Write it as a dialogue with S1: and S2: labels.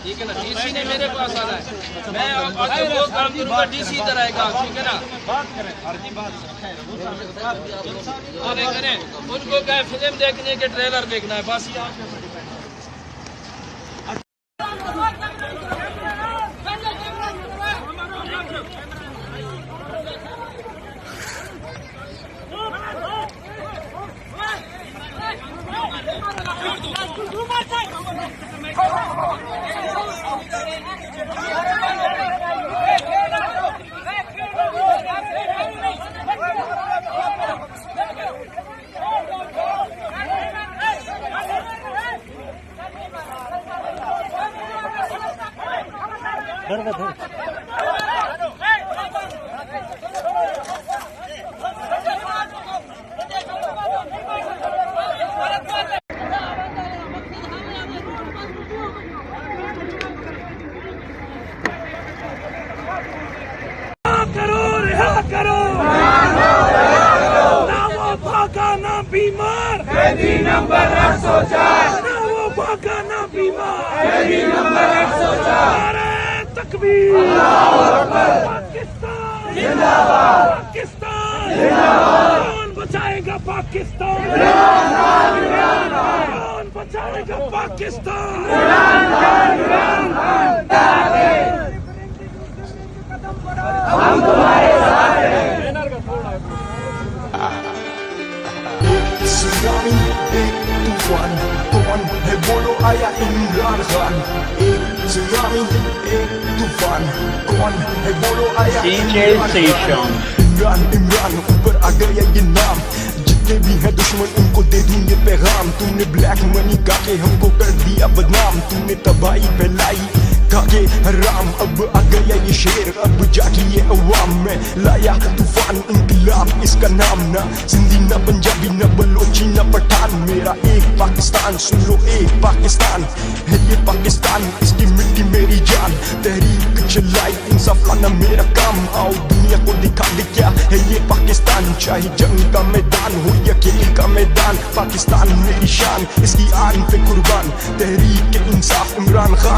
S1: ठीक है ना। डीसी ने मेरे पास आना है, मैं आगे वो काम करूँगा, डीसी इधर आएगा, ठीक है ना। करें उनको क्या फिल्म देखने के ट्रेलर देखना है बस।
S2: ना बीमार कैदी नंबर 804, ना वो भागा ना बीमार कैदी नंबर 804। नारे तकबीर, अल्लाहू अकबर, पाकिस्तान जिंदाबाद, पाकिस्तान जिंदाबाद। कौन बचाएगा पाकिस्तान? इमरान खान, इमरान खान। कौन बचाएगा पाकिस्तान? इमरान खान, इमरान खान। हम तुम्हारे साथ हैं।
S3: Tsunami, एक तूफान कौन है बोलो आया इमरान खान। एक tsunami, एक तूफान कौन है बोलो आया इमरान। इमरान ऊपर आ गया ये नाम, जितने भी हैं दुश्मन उनको दे दूं ये पैगाम। तुमने ब्लैक मनी काके हमको कर दिया बदनाम, तुमने तबाही फैलाई काके हराम। अब आ गया ये शेर, अब जाके ये अवाम में लाया तूफान इंकलाब इसका नाम। ना सिंधी ना पंजाबी ना बलोची ना पठान, मेरा एक पाकिस्तान सुन लो, एक पाकिस्तान है ये पाकिस्तान, इसकी मिट्टी मेरी जान। तहरीक चलाई इंसाफ लाना मेरा काम, आओ दुनिया को दिखा दे क्या है ये पाकिस्तान। चाहे जंग का मैदान हो या खेल का मैदान, पाकिस्तान मेरी शान, इसकी आन पे कुर्बान। तहरीक इंसाफ इमरान खान।